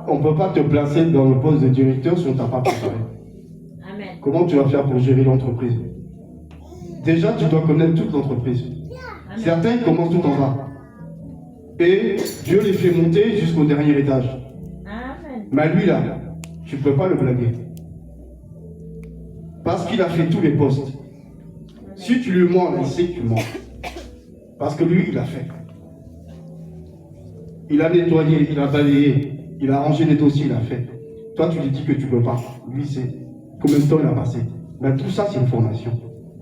on peut pas te placer dans le poste de directeur si on t'a pas préparé. Amen. Comment tu vas faire pour gérer l'entreprise? Déjà, tu dois connaître toute l'entreprise. Amen. Certains commencent tout en bas. Et Dieu les fait monter jusqu'au dernier étage. Amen. Mais lui là, tu ne peux pas le blaguer. Parce qu'il a fait tous les postes. Si tu lui mens, il sait que tu mens. Parce que lui, il a fait. Il a nettoyé, il a balayé, il a rangé les dossiers, il a fait. Toi, tu lui dis que tu ne peux pas. Lui, c'est combien de temps il a passé. Mais tout ça, c'est une formation.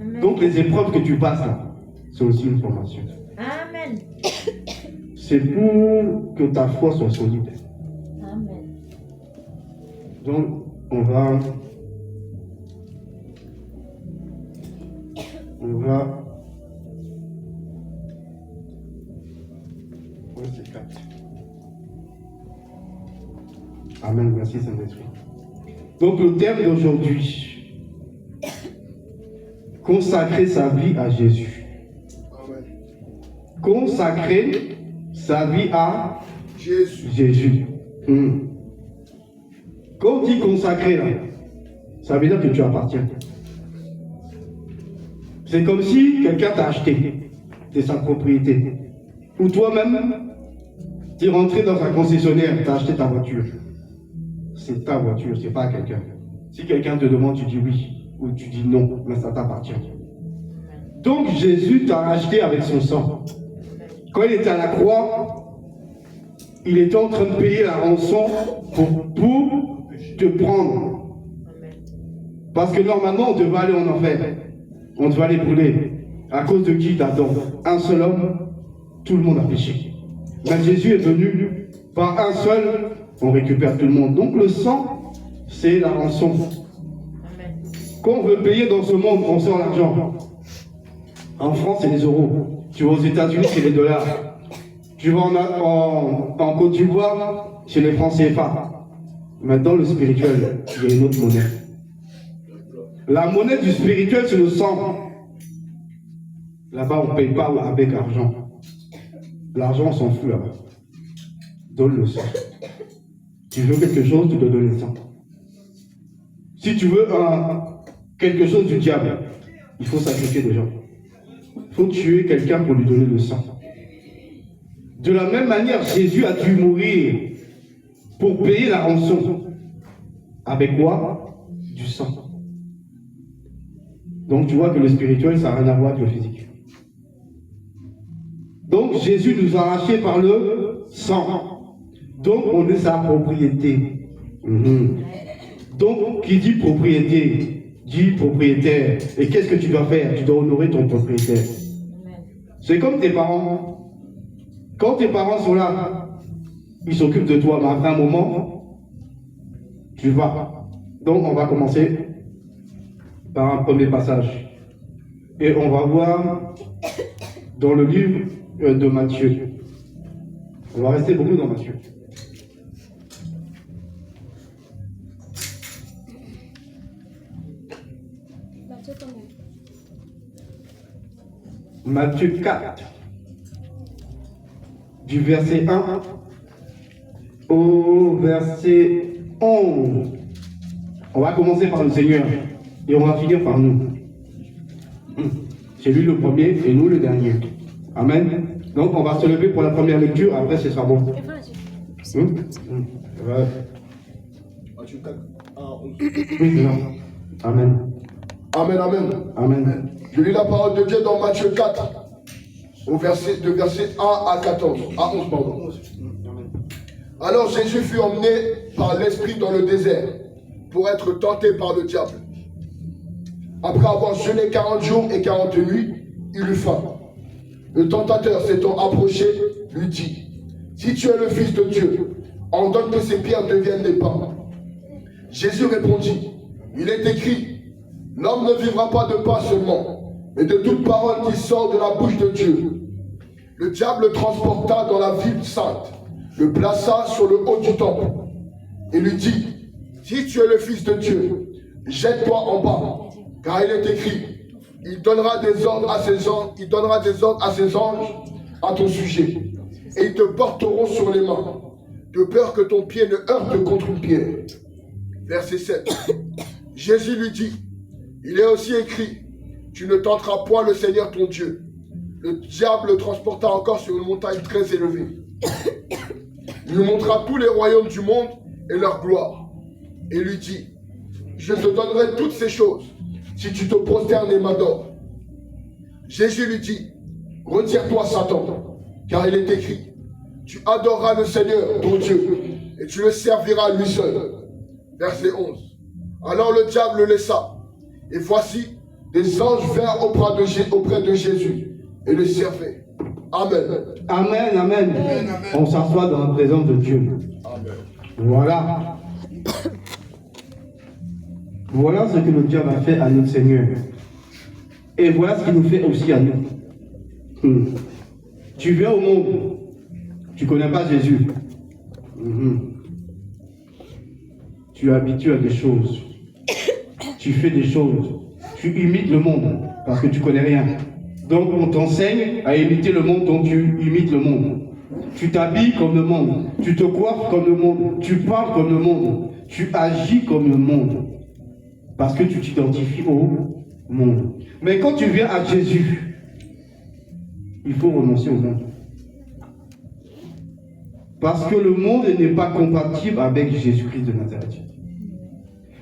Amen. Donc, les épreuves que tu passes là, c'est aussi une formation. Amen. C'est pour que ta foi soit solide. Amen. Donc, on va... Oui, c'est 4. Amen, merci Saint-Esprit. Donc le thème d'aujourd'hui, consacrer sa vie à Jésus. Amen. Consacrer sa vie à Jésus. Quand on dit consacrer, là, ça veut dire que tu appartiens. C'est comme si quelqu'un t'a acheté de sa propriété. Ou toi-même, tu es rentré dans un concessionnaire, tu as acheté ta voiture. C'est ta voiture, c'est pas quelqu'un. Si quelqu'un te demande, tu dis oui ou tu dis non, mais ça t'appartient. Donc Jésus t'a acheté avec son sang. Quand il était à la croix, il était en train de payer la rançon pour te prendre. Parce que normalement, on devait aller en enfer. On devait aller brûler. À cause de qui? D'Adam. Un seul homme, tout le monde a péché. Mais Jésus est venu, par un seul, on récupère tout le monde. Donc le sang, c'est la rançon. Quand on veut payer dans ce monde, on sort l'argent. En France, c'est les euros. Tu vas aux États-Unis, c'est les dollars. Tu vas en Côte d'Ivoire, c'est les francs CFA. Maintenant, le spirituel, il y a une autre monnaie. La monnaie du spirituel, c'est le sang. Là-bas, on ne paye pas avec argent. L'argent, on s'en fout là-bas. Donne le sang. Tu veux quelque chose, tu dois donner le sang. Si tu veux quelque chose du diable, il faut sacrifier des gens. Il faut tuer quelqu'un pour lui donner le sang. De la même manière, Jésus a dû mourir pour payer la rançon. Avec quoi? Du sang. Donc tu vois que le spirituel, ça n'a rien à voir avec le physique. Donc Jésus nous a arrachés par le sang. Donc on est sa propriété. Donc qui dit propriété, dit propriétaire. Et qu'est-ce que tu dois faire? Tu dois honorer ton propriétaire. C'est comme tes parents. Quand tes parents sont là, ils s'occupent de toi, mais après un moment, tu vas. Donc on va commencer par un premier passage. Et on va voir dans le livre de Matthieu. On va rester beaucoup dans Matthieu. Matthieu 4, du verset 1 au verset 11. On va commencer par le Seigneur et on va finir par nous. C'est lui le premier et nous le dernier. Amen. Donc on va se lever pour la première lecture, après ce sera bon. Matthieu 4, 1 à 11. Oui, amen. Amen, amen. Amen. Je lis la parole de Dieu dans Matthieu 4, de verset 1 à 14. À 11, pardon. Alors Jésus fut emmené par l'Esprit dans le désert pour être tenté par le diable. Après avoir jeûné 40 jours et 40 nuits, il eut faim. Le tentateur s'étant approché, lui dit: Si tu es le Fils de Dieu, ordonne que ces pierres deviennent des pains. Jésus répondit: Il est écrit, l'homme ne vivra pas de pain seulement, mais de toute parole qui sort de la bouche de Dieu. Le diable le transporta dans la ville sainte, le plaça sur le haut du temple, et lui dit: Si tu es le Fils de Dieu, jette-toi en bas, car il est écrit, il donnera des ordres à ses anges à ton sujet, et ils te porteront sur les mains, de peur que ton pied ne heurte contre une pierre. Verset 7. Jésus lui dit, il est aussi écrit, tu ne tenteras point le Seigneur ton Dieu. Le diable le transporta encore sur une montagne très élevée. Il lui montra tous les royaumes du monde et leur gloire. Et lui dit, je te donnerai toutes ces choses si tu te prosternes et m'adores. Jésus lui dit, retire-toi Satan, car il est écrit, tu adoreras le Seigneur ton Dieu et tu le serviras lui seul. Verset 11. Alors le diable le laissa, et voici, des anges vinrent auprès de Jésus et le servaient. Amen. Amen, amen. On s'assoit dans la présence de Dieu. Amen. Voilà. Voilà ce que le diable a fait à notre Seigneur. Et voilà ce qu'il nous fait aussi à nous. Tu viens au monde, tu ne connais pas Jésus. Tu es habitué à des choses. Tu fais des choses. Tu imites le monde parce que tu ne connais rien. Donc on t'enseigne à imiter le monde, donc tu imites le monde. Tu t'habilles comme le monde. Tu te coiffes comme le monde. Tu parles comme le monde. Tu agis comme le monde. Parce que tu t'identifies au monde. Mais quand tu viens à Jésus, il faut renoncer au monde. Parce que le monde n'est pas compatible avec Jésus-Christ de Nazareth.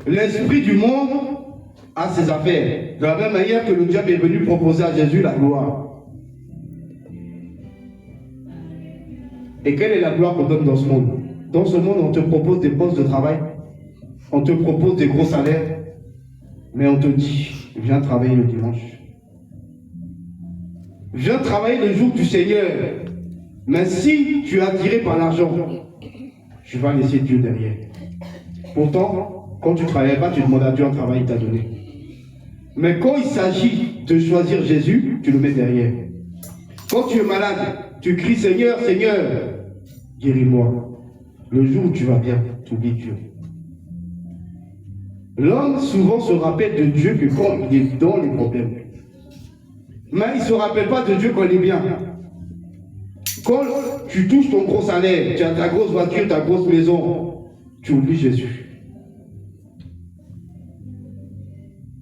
L'esprit du monde a ses affaires. De la même manière que le diable est venu proposer à Jésus la gloire. Et quelle est la gloire qu'on donne dans ce monde? Dans ce monde, on te propose des postes de travail. On te propose des gros salaires. Mais on te dit, viens travailler le dimanche. Viens travailler le jour du Seigneur. Mais si tu es attiré par l'argent, tu vas laisser Dieu derrière. Pourtant, quand tu ne travailles pas, tu demandes à Dieu un travail, il t'a donné. Mais quand il s'agit de choisir Jésus, tu le mets derrière. Quand tu es malade, tu cries Seigneur, Seigneur, guéris-moi. Le jour où tu vas bien, tu oublies Dieu. L'homme souvent se rappelle de Dieu que quand il est dans les problèmes. Mais il ne se rappelle pas de Dieu quand il est bien. Quand tu touches ton gros salaire, tu as ta grosse voiture, ta grosse maison, tu oublies Jésus.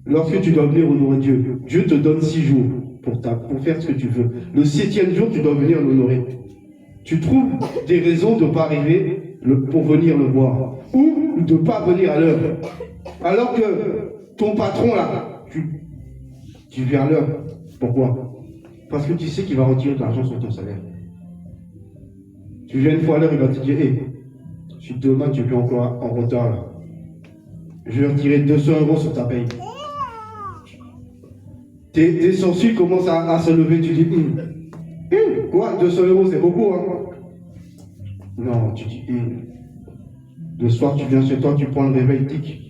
Lorsque tu dois venir honorer Dieu, Dieu te donne 6 jours pour faire ce que tu veux. Le 7e jour, tu dois venir l'honorer. Tu trouves des raisons de ne pas arriver pour venir le voir. Ou de ne pas venir à l'heure. Alors que ton patron là, tu viens à l'heure. Pourquoi? Parce que tu sais qu'il va retirer de l'argent sur ton salaire. Tu viens une fois à l'heure, il va te dire, hey, si demain tu es encore en retard là, je vais retirer 200 € sur ta paye. Tes sourcils commencent à se lever, tu dis, quoi, 200 € c'est beaucoup, hein? Non, tu dis, le soir tu viens chez toi, tu prends le réveil, tic.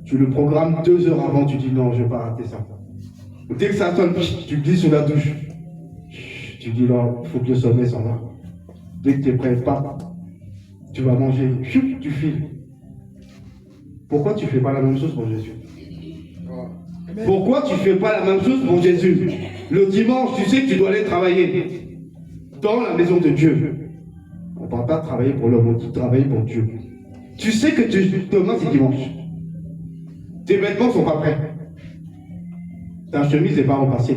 Tu le programmes 2 heures avant, tu dis, non, je ne vais pas rater ça. Dès que ça sonne, tu glisses sous la douche. Tu dis, non, il faut que le sommeil s'en va. Dès que tu es prêt, tu vas manger, tu files. Pourquoi tu ne fais pas la même chose pour Jésus? Pourquoi tu ne fais pas la même chose pour Jésus? Le dimanche, tu sais que tu dois aller travailler dans la maison de Dieu. On ne parle pas de travailler pour l'homme, on dit travailler pour Dieu. Tu sais que demain c'est dimanche. Tes vêtements ne sont pas prêts. Ta chemise n'est pas repassée.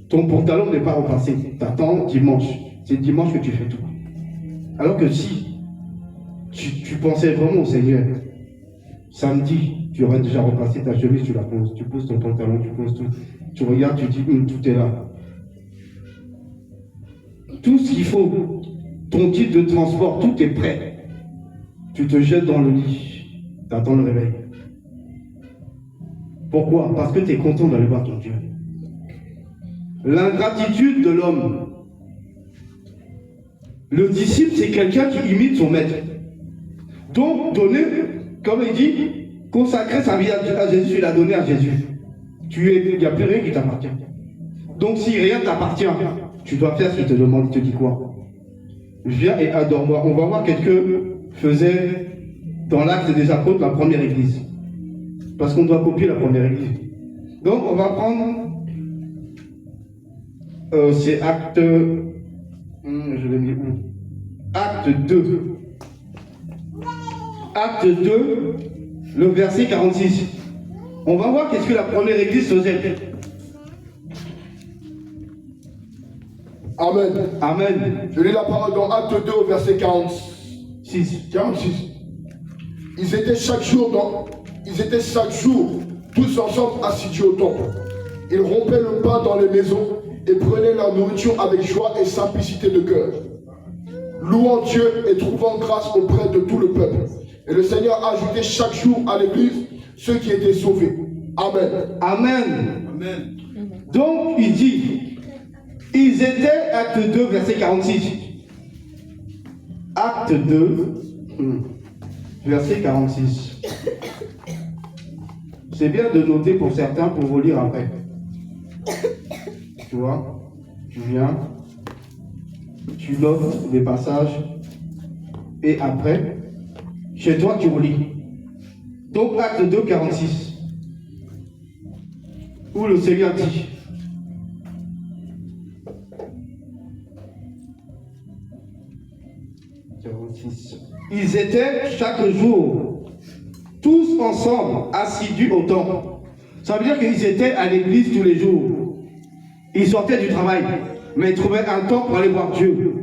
Ton pantalon n'est pas repassé. Tu attends dimanche. C'est dimanche que tu fais tout. Alors que si tu pensais vraiment au Seigneur, samedi, tu aurais déjà repassé ta chemise, tu la poses. Tu poses ton pantalon, tu poses tout. Tu regardes, tu dis, tout est là. Tout ce qu'il faut, ton titre de transport, tout est prêt. Tu te jettes dans le lit. Tu attends le réveil. Pourquoi? Parce que tu es content d'aller voir ton Dieu. L'ingratitude de l'homme. Le disciple, c'est quelqu'un qui imite son maître. Donc, donner, comme il dit, consacrer sa vie à Jésus, il a donné à Jésus. Il n'y a plus rien qui t'appartient. Donc, si rien ne t'appartient, tu dois faire ce qu'il te demande. Il te dit quoi? Viens et adore-moi. On va voir qu'est-ce que faisait dans l'Acte des Apôtres la première église. Parce qu'on doit copier la première église. Donc, on va prendre... c'est Acte... je l'ai mis où? Acte 2. Acte 2, le verset 46. On va voir qu'est-ce que la première église faisait. Amen. Amen. Je lis la parole dans Acte 2 au verset 46. Ils étaient chaque jour tous ensemble assidus au temple. Ils rompaient le pain dans les maisons et prenaient leur nourriture avec joie et simplicité de cœur, louant Dieu et trouvant grâce auprès de tout le peuple. Et le Seigneur ajoutait chaque jour à l'église ceux qui étaient sauvés. Amen. Amen. Amen. Donc, il dit, ils étaient, acte 2, verset 46. Acte 2, verset 46. C'est bien de noter pour certains, pour vous lire après. Tu vois, tu viens, tu notes des passages, et après, chez toi, tu relis. Donc, acte 2, 46. Où le Seigneur dit, ils étaient chaque jour, tous ensemble, assidus au temple. Ça veut dire qu'ils étaient à l'église tous les jours. Ils sortaient du travail, mais ils trouvaient un temps pour aller voir Dieu.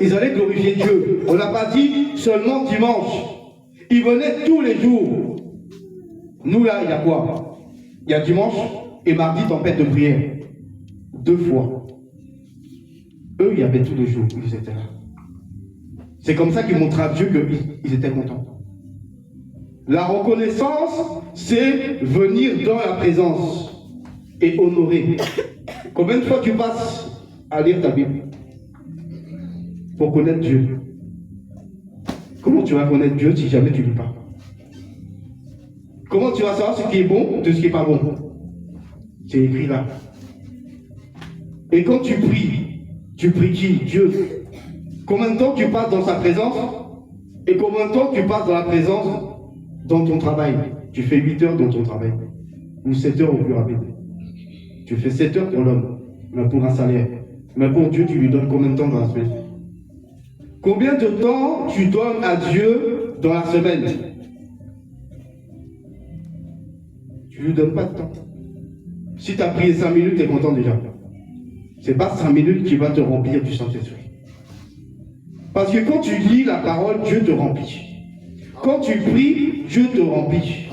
Ils allaient glorifier Dieu. On n'a pas dit seulement dimanche. Ils venaient tous les jours. Nous là, il y a quoi? Il y a dimanche et mardi, tempête de prière. 2 fois. Eux, il y avait tous les jours où ils étaient là. C'est comme ça qu'ils montrent à Dieu qu'ils étaient contents. La reconnaissance, c'est venir dans la présence et honorer. Combien de fois tu passes à lire ta Bible pour connaître Dieu? Comment tu vas connaître Dieu si jamais tu ne lis pas? Comment tu vas savoir ce qui est bon de ce qui n'est pas bon? C'est écrit là. Et quand tu pries qui? Dieu. Combien de temps tu passes dans sa présence? Et combien de temps tu passes dans la présence dans ton travail? Tu fais 8 heures dans ton travail. Ou 7 heures au plus rapide. Tu fais 7 heures pour l'homme, mais pour un salaire. Mais pour Dieu, tu lui donnes combien de temps dans la semaine? Combien de temps tu donnes à Dieu dans la semaine? Tu ne lui donnes pas de temps. Si tu as prié 5 minutes, tu es content déjà. Ce n'est pas 5 minutes qui va te remplir du Saint-Esprit. Parce que quand tu lis la parole, Dieu te remplit. Quand tu pries, Dieu te remplit.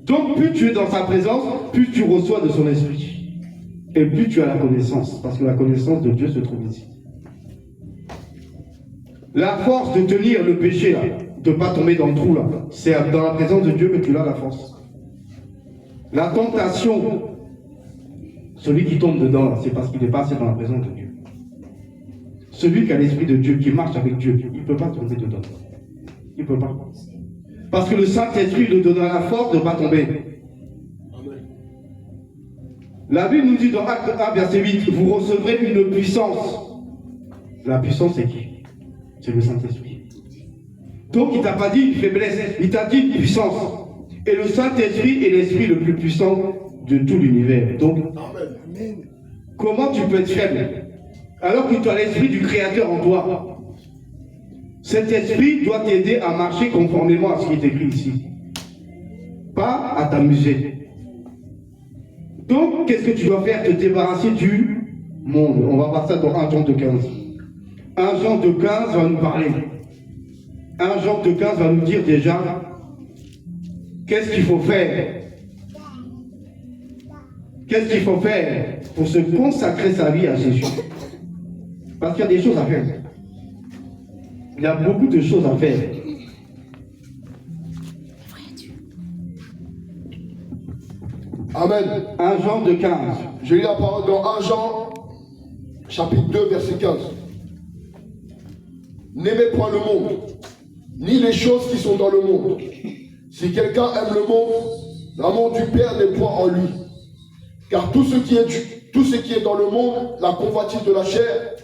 Donc plus tu es dans sa présence, plus tu reçois de son esprit. Et plus tu as la connaissance. Parce que la connaissance de Dieu se trouve ici. La force de tenir le péché, là, de ne pas tomber dans le trou, là, c'est dans la présence de Dieu que tu as la force. La tentation, celui qui tombe dedans, c'est parce qu'il n'est pas assez dans la présence de Dieu. Celui qui a l'Esprit de Dieu, qui marche avec Dieu, il ne peut pas tomber dedans. Il ne peut pas. Parce que le Saint-Esprit lui donnera la force de ne pas tomber. La Bible nous dit dans Acte 1, verset 8, vous recevrez une puissance. La puissance, c'est qui? C'est le Saint-Esprit. Donc il ne t'a pas dit une faiblesse, il t'a dit une puissance. Et le Saint-Esprit est l'Esprit le plus puissant de tout l'univers. Donc, comment tu peux être faible alors que tu as l'Esprit du Créateur en toi? Cet esprit doit t'aider à marcher conformément à ce qui est écrit ici. Pas à t'amuser. Donc, qu'est-ce que tu dois faire? Te débarrasser du monde. On va voir ça dans 1 Jean 2,15. 1 Jean 2,15 va nous parler. 1 Jean 2,15 va nous dire déjà qu'est-ce qu'il faut faire. Qu'est-ce qu'il faut faire pour se consacrer sa vie à Jésus? Parce qu'il y a des choses à faire. Il y a beaucoup de choses à faire. Amen. 1 Jean 2,15. Je lis la parole dans 1 Jean, chapitre 2, verset 15. N'aimez point le monde, ni les choses qui sont dans le monde. Si quelqu'un aime le monde, l'amour du Père n'est point en lui. Car tout ce qui est dans le monde, la convoitise de la chair,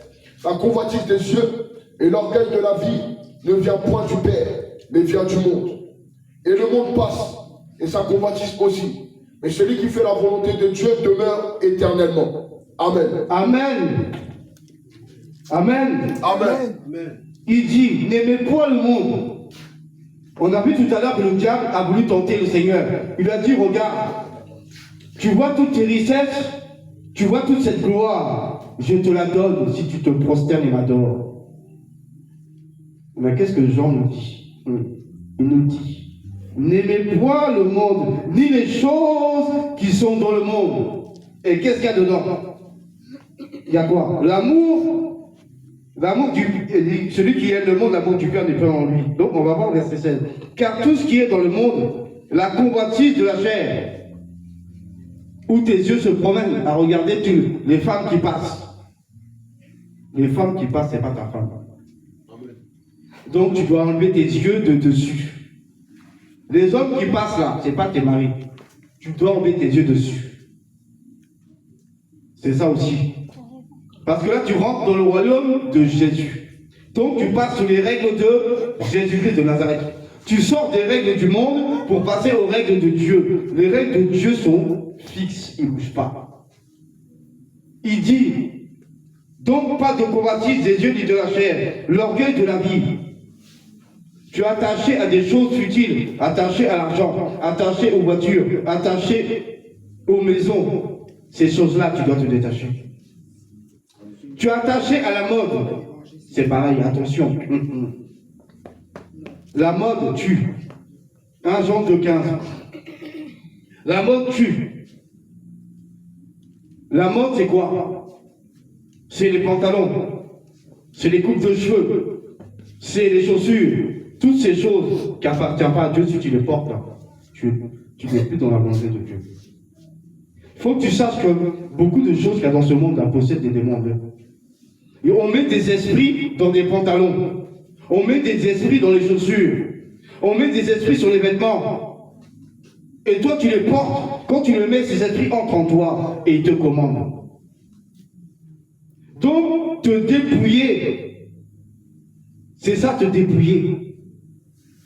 la convoitise des yeux et l'orgueil de la vie, ne vient point du Père, mais vient du monde. Et le monde passe, et sa convoitise aussi. Mais celui qui fait la volonté de Dieu demeure éternellement. Amen. Amen. Amen. Amen. Amen. Il dit, n'aimez point le monde. On a vu tout à l'heure que le diable a voulu tenter le Seigneur. Il a dit, regarde, tu vois toutes tes richesses, tu vois toute cette gloire, je te la donne si tu te prosternes et m'adores. Mais qu'est-ce que Jean nous dit? Il nous dit, n'aimez point le monde, ni les choses qui sont dans le monde. Et qu'est-ce qu'il y a dedans? Il y a quoi? L'amour. Celui qui aime le monde, l'amour du Père n'est pas en lui. Donc on va voir verset 16. Car tout ce qui est dans le monde, la convoitise de la chair, où tes yeux se promènent à regarder les femmes qui passent. Les femmes qui passent, c'est pas ta femme. Donc tu dois enlever tes yeux de dessus. Les hommes qui passent là, c'est pas tes maris. Tu dois enlever tes yeux dessus. C'est ça aussi. Parce que là, tu rentres dans le royaume de Jésus. Donc, tu passes sous les règles de Jésus-Christ de Nazareth. Tu sors des règles du monde pour passer aux règles de Dieu. Les règles de Dieu sont fixes, ils ne bougent pas. Il dit, donc pas de convoitise des yeux ni de la chair, l'orgueil de la vie. Tu es attaché à des choses futiles, attaché à l'argent, attaché aux voitures, attaché aux maisons. Ces choses-là, tu dois te détacher. Tu es attaché à la mode. C'est pareil, attention. La mode tue. 1 Jean 2,15. La mode tue. La mode, c'est quoi? C'est les pantalons. C'est les coupes de cheveux. C'est les chaussures. Toutes ces choses qui n'appartiennent pas à Dieu, si tu les portes, là, tu n'es plus dans la volonté de Dieu. Il faut que tu saches que beaucoup de choses qu'il y a dans ce monde-là possèdent des démons. Et on met des esprits dans des pantalons. On met des esprits dans les chaussures. On met des esprits sur les vêtements. Et toi, tu les portes. Quand tu les mets, ces esprits entrent en toi et ils te commandent. Donc, te dépouiller, c'est ça, te dépouiller.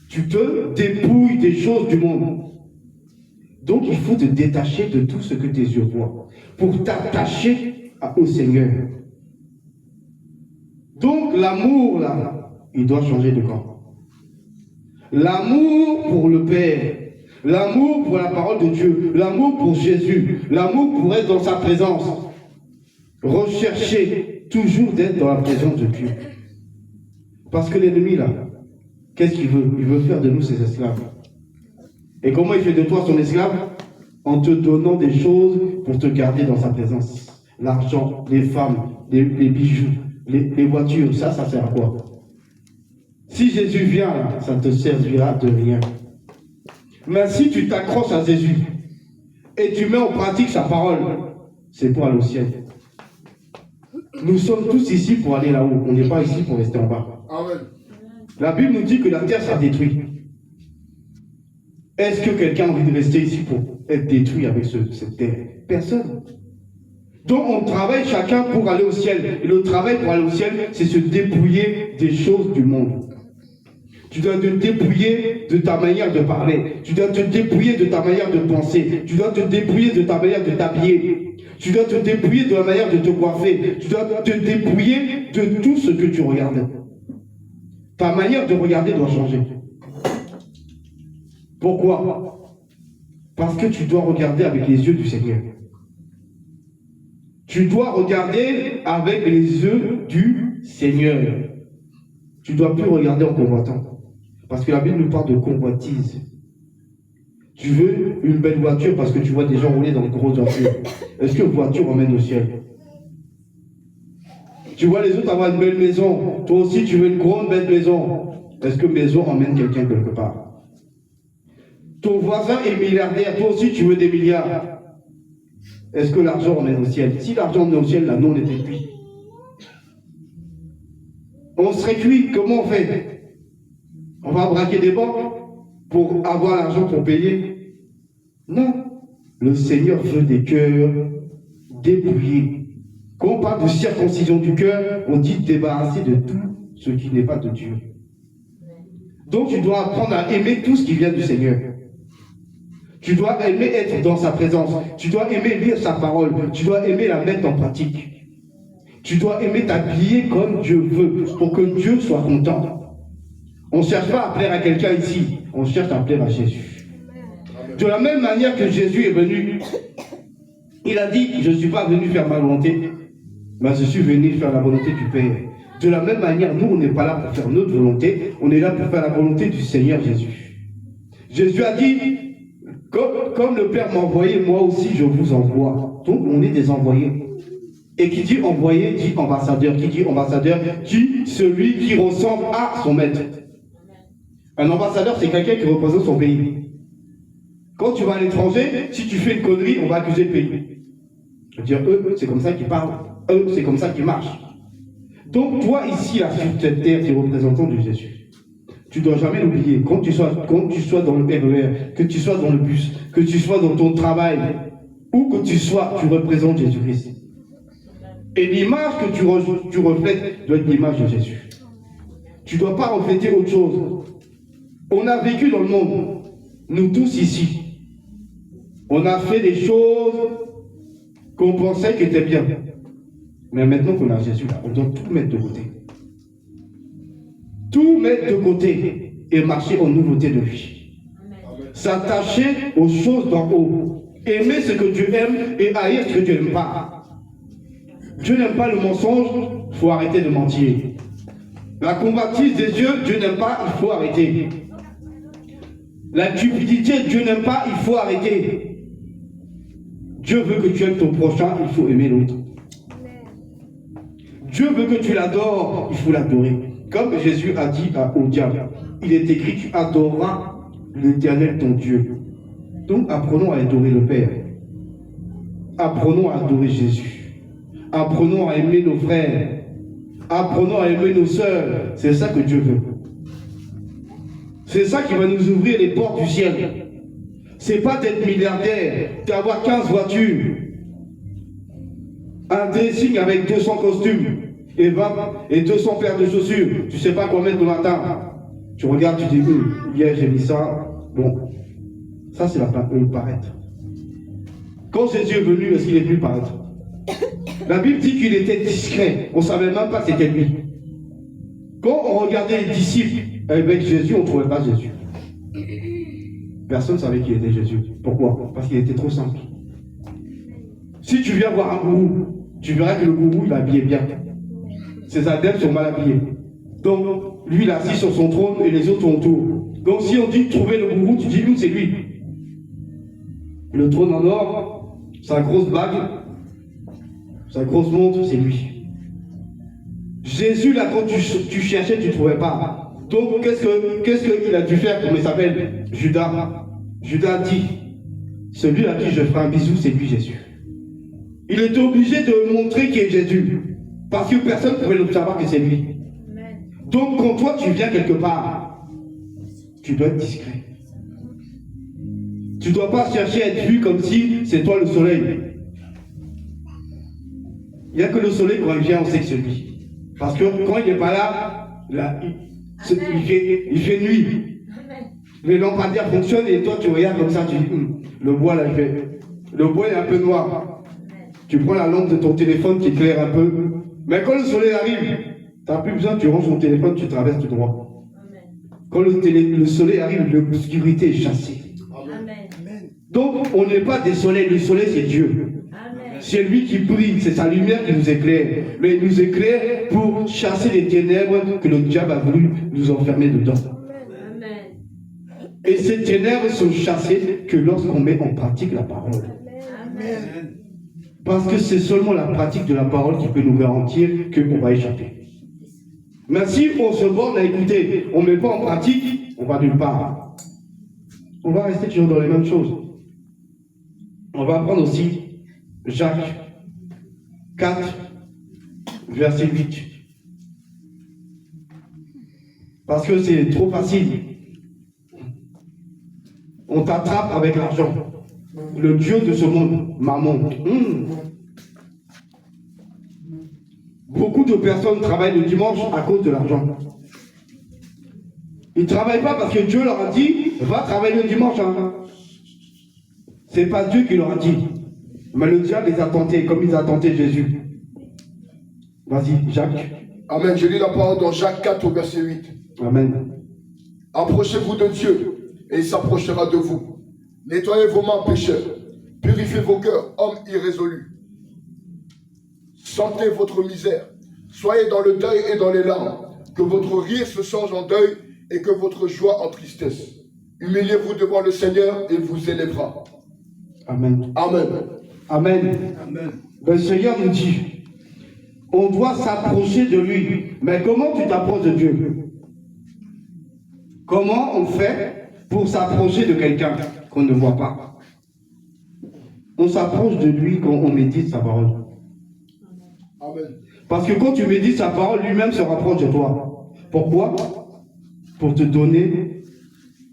Tu te dépouilles des choses du monde. Donc, il faut te détacher de tout ce que tes yeux voient pour t'attacher au Seigneur. Donc, l'amour, là, il doit changer de camp. L'amour pour le Père, l'amour pour la parole de Dieu, l'amour pour Jésus, l'amour pour être dans sa présence. Rechercher toujours d'être dans la présence de Dieu. Parce que l'ennemi, là, qu'est-ce qu'il veut? Il veut faire de nous ses esclaves. Et comment il fait de toi son esclave? En te donnant des choses pour te garder dans sa présence. L'argent, les femmes, les bijoux, les voitures, ça sert à quoi? Si Jésus vient, là, ça te servira de rien. Mais si tu t'accroches à Jésus et tu mets en pratique sa parole, c'est pour aller au ciel. Nous sommes tous ici pour aller là-haut. On n'est pas ici pour rester en bas. Amen. La Bible nous dit que la terre sera détruite. Est-ce que quelqu'un a envie de rester ici pour être détruit avec cette terre? Personne. Donc on travaille chacun pour aller au ciel. Et le travail pour aller au ciel, c'est se dépouiller des choses du monde. Tu dois te dépouiller de ta manière de parler. Tu dois te dépouiller de ta manière de penser. Tu dois te dépouiller de ta manière de t'habiller. Tu dois te dépouiller de la manière de te coiffer. Tu dois te dépouiller de tout ce que tu regardes. Ta manière de regarder doit changer. Pourquoi? Parce que tu dois regarder avec les yeux du Seigneur. Tu dois regarder avec les yeux du Seigneur. Tu ne dois plus regarder en convoitant. Parce que la Bible nous parle de convoitise. Tu veux une belle voiture parce que tu vois des gens rouler dans de grosses voitures. Est-ce que voiture emmène au ciel? Tu vois les autres avoir une belle maison. Toi aussi, tu veux une grande belle maison. Est-ce que maison emmène quelqu'un quelque part? Ton voisin est milliardaire. Toi aussi, tu veux des milliards. Est-ce que l'argent emmène au ciel? Si l'argent emmène au ciel, là, nous, on était cuits. On serait cuits. Comment on fait? On va braquer des banques pour avoir l'argent pour payer? Non. Le Seigneur veut des cœurs dépouillés. Quand on parle de circoncision du cœur, on dit débarrasser de tout ce qui n'est pas de Dieu. Donc tu dois apprendre à aimer tout ce qui vient du Seigneur. Tu dois aimer être dans sa présence. Tu dois aimer lire sa parole. Tu dois aimer la mettre en pratique. Tu dois aimer t'habiller comme Dieu veut pour que Dieu soit content. On ne cherche pas à plaire à quelqu'un ici, on cherche à plaire à Jésus. De la même manière que Jésus est venu, il a dit, je ne suis pas venu faire ma volonté, mais je suis venu faire la volonté du Père. De la même manière, nous, on n'est pas là pour faire notre volonté, on est là pour faire la volonté du Seigneur Jésus. Jésus a dit, comme le Père m'a envoyé, moi aussi je vous envoie. Donc on est des envoyés. Et qui dit envoyé, dit ambassadeur. Qui dit ambassadeur, dit celui qui ressemble à son maître. Un ambassadeur, c'est quelqu'un qui représente son pays. Quand tu vas à l'étranger, si tu fais une connerie, on va accuser le pays. Dire eux, c'est comme ça qu'ils parlent. Eux, c'est comme ça qu'ils marchent. Donc toi, ici, là, sur cette terre, tu es représentant de Jésus. Tu ne dois jamais l'oublier. Quand tu sois dans le RER, que tu sois dans le bus, que tu sois dans ton travail, où que tu sois, tu représentes Jésus-Christ. Et l'image que tu reflètes doit être l'image de Jésus. Tu ne dois pas refléter autre chose. On a vécu dans le monde, nous tous ici. On a fait des choses qu'on pensait qui étaient bien. Mais maintenant qu'on a Jésus là, on doit tout mettre de côté. Tout mettre de côté et marcher en nouveauté de vie. S'attacher aux choses d'en haut. Aimer ce que Dieu aime et haïr ce que Dieu n'aime pas. Dieu n'aime pas le mensonge, il faut arrêter de mentir. La convoitise des yeux, Dieu n'aime pas, il faut arrêter. La cupidité, Dieu n'aime pas, il faut arrêter. Dieu veut que tu aimes ton prochain, il faut aimer l'autre. Dieu veut que tu l'adores, il faut l'adorer. Comme Jésus a dit au diable, il est écrit, tu adoreras l'Éternel ton Dieu. Donc apprenons à adorer le Père. Apprenons à adorer Jésus. Apprenons à aimer nos frères. Apprenons à aimer nos sœurs. C'est ça que Dieu veut. C'est ça qui va nous ouvrir les portes du ciel. C'est pas d'être milliardaire, d'avoir 15 voitures, un dressing avec 200 costumes et 200 paires de chaussures. Tu sais pas quoi mettre le matin. Tu regardes, tu dis, hier j'ai mis ça. Bon, ça c'est le paraître. Quand Jésus est venu, est-ce qu'il est venu paraître? La Bible dit qu'il était discret. On ne savait même pas que c'était lui. Quand on regardait les disciples avec Jésus, on ne trouvait pas Jésus. Personne ne savait qui était Jésus. Pourquoi? Parce qu'il était trop simple. Si tu viens voir un gourou, tu verras que le gourou, il est habillé bien. Ses adeptes sont mal habillés. Donc, lui, il est assis sur son trône et les autres sont autour. Donc, si on dit trouver le gourou, tu dis, c'est lui. Le trône en or, sa grosse bague, sa grosse montre, c'est lui. Jésus, là, quand tu cherchais, tu ne trouvais pas. Donc, qu'est-ce qu'il a dû faire? Comment il s'appelle? Judas. Judas dit, celui à qui je ferai un bisou, c'est lui, Jésus. Il était obligé de montrer qui est Jésus. Parce que personne ne pouvait le savoir que c'est lui. Donc, quand toi, tu viens quelque part, tu dois être discret. Tu ne dois pas chercher à être vu comme si c'est toi le soleil. Il n'y a que le soleil, quand il vient, on sait que c'est lui. Parce que quand il n'est pas là, il fait nuit. Les lampadaires fonctionnent et toi tu regardes comme ça, tu dis, le bois là, le bois est un peu noir. Tu prends la lampe de ton téléphone qui éclaire un peu. Mais quand le soleil arrive, tu n'as plus besoin, tu ranges ton téléphone, tu traverses tout droit. Quand le soleil arrive, l'obscurité est chassée. Donc on n'est pas des soleils, le soleil c'est Dieu. C'est lui qui brille, c'est sa lumière qui nous éclaire. Mais il nous éclaire pour chasser les ténèbres que le diable a voulu nous enfermer dedans. Et ces ténèbres sont chassées que lorsqu'on met en pratique la parole. Parce que c'est seulement la pratique de la parole qui peut nous garantir qu'on va échapper. Mais si on se borne à écouter, on ne met pas en pratique, on va nulle part. On va rester toujours dans les mêmes choses. On va prendre aussi Jacques 4, verset 8. Parce que c'est trop facile. On t'attrape avec l'argent. Le Dieu de ce monde, maman. Beaucoup de personnes travaillent le dimanche à cause de l'argent. Ils ne travaillent pas parce que Dieu leur a dit, va travailler le dimanche. Hein. C'est pas Dieu qui leur a dit. Mais le diable les a tentés, comme ils ont tenté Jésus. Vas-y, Jacques. Amen. Je lis la parole dans Jacques 4 au verset 8. Amen. Approchez-vous de Dieu, et il s'approchera de vous. Nettoyez vos mains, pécheurs. Purifiez vos cœurs, hommes irrésolus. Sentez votre misère. Soyez dans le deuil et dans les larmes. Que votre rire se change en deuil et que votre joie en tristesse. Humiliez-vous devant le Seigneur et il vous élèvera. Amen. Amen. Amen. Amen. Le Seigneur nous dit, on doit s'approcher de lui. Mais comment tu t'approches de Dieu? Comment on fait pour s'approcher de quelqu'un qu'on ne voit pas? On s'approche de lui quand on médite sa parole. Amen. Parce que quand tu médites sa parole, lui-même se rapproche de toi. Pourquoi? Pour te donner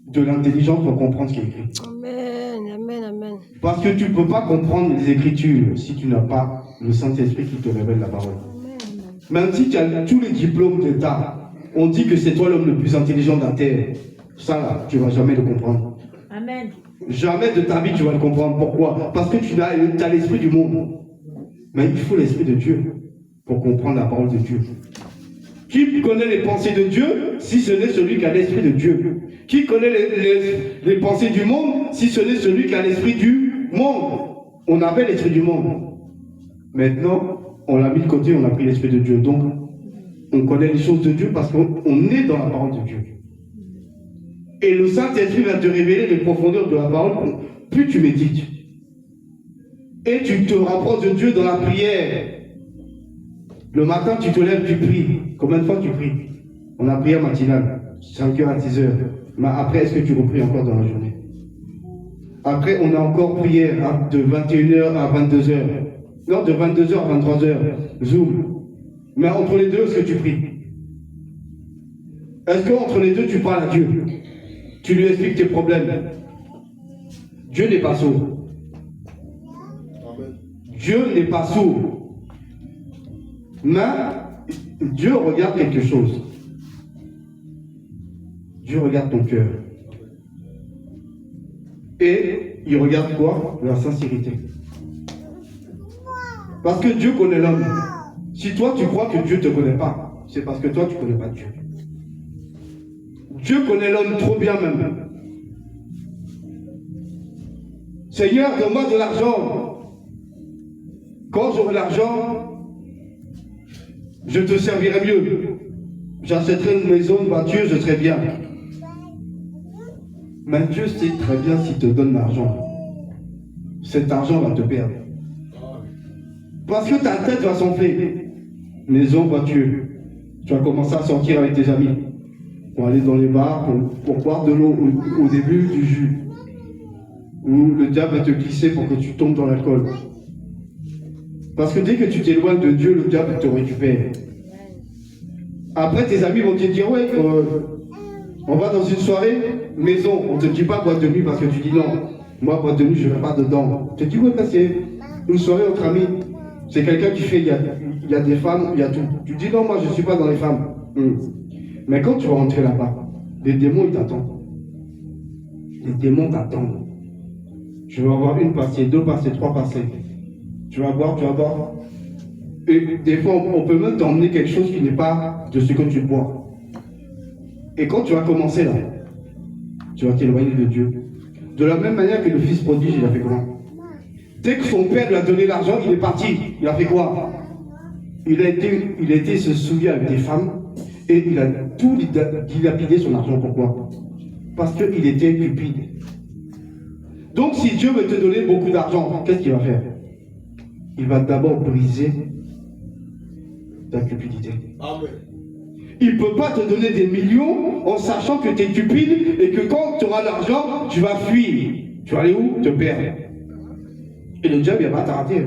de l'intelligence pour comprendre ce qui est écrit. Amen, amen, amen. Parce que tu ne peux pas comprendre les Écritures si tu n'as pas le Saint-Esprit qui te révèle la parole. Même si tu as tous les diplômes d'État, on dit que c'est toi l'homme le plus intelligent de la terre. Ça, là, tu ne vas jamais le comprendre. Amen. Jamais de ta vie tu vas le comprendre. Pourquoi? Parce que tu as l'esprit du monde. Mais il faut l'esprit de Dieu pour comprendre la parole de Dieu. Qui connaît les pensées de Dieu si ce n'est celui qui a l'esprit de Dieu? Qui connaît les pensées du monde si ce n'est celui qui a l'esprit du monde? On avait l'esprit du monde. Maintenant, on l'a mis de côté, on a pris l'esprit de Dieu. Donc, on connaît les choses de Dieu parce qu'on est dans la parole de Dieu. Et le Saint-Esprit va te révéler les profondeurs de la parole plus tu médites. Et tu te rapproches de Dieu dans la prière. Le matin, tu te lèves, tu pries. Combien de fois tu pries? On a prière matinale, 5h à 10h. Mais après, est-ce que tu repries encore dans la journée? Après, on a encore prière de 21h à 22h. Non, de 22h à 23h. Zoom. Mais entre les deux, est-ce que tu pries? Est-ce qu'entre les deux, tu parles à Dieu? Tu lui expliques tes problèmes? Dieu n'est pas sourd. Dieu n'est pas sourd. Mais Dieu regarde quelque chose. Dieu regarde ton cœur. Et il regarde quoi? La sincérité. Parce que Dieu connaît l'homme. Si toi tu crois que Dieu ne te connaît pas, c'est parce que toi tu ne connais pas Dieu. Dieu connaît l'homme trop bien même. Seigneur, donne-moi de l'argent. Quand j'aurai l'argent, je te servirai mieux. J'achèterai une maison, une voiture, je serai bien. Mais Dieu sait très bien s'il te donne l'argent. Cet argent va te perdre. Parce que ta tête va s'enfler. Maison, voiture. Tu vas commencer à sortir avec tes amis. Pour aller dans les bars, pour boire de l'eau au début du jus. Où le diable va te glisser pour que tu tombes dans l'alcool. Parce que dès que tu t'éloignes de Dieu, le diable te récupère. Après, tes amis vont te dire, ouais, on va dans une soirée, maison. On ne te dit pas boîte de nuit parce que tu dis non. Moi, boîte de nuit, je ne vais pas dedans. Tu te dis, ouais, c'est une soirée entre amis. C'est quelqu'un qui fait, il y a des femmes, il y a tout. Tu dis, non, moi, je ne suis pas dans les femmes. Mais quand tu vas rentrer là-bas, les démons, ils t'attendent. Les démons t'attendent. Tu vas avoir une passée, deux passées, trois passées. Tu vas boire. Et des fois, on peut même t'emmener quelque chose qui n'est pas de ce que tu bois. Et quand tu vas commencer là, tu vas t'éloigner de Dieu. De la même manière que le fils prodige, il a fait quoi? Dès que son père lui a donné l'argent, il est parti. Il a fait quoi? Il a été se souiller avec des femmes et il a tout dilapidé son argent. Pourquoi? Parce qu'il était cupide. Donc si Dieu veut te donner beaucoup d'argent, qu'est-ce qu'il va faire? Il va d'abord briser ta cupidité. Amen. Il ne peut pas te donner des millions en sachant que tu es cupide et que quand tu auras l'argent, tu vas fuir. Tu vas aller où? Te perdre. Et le diable, il va t'arrêter.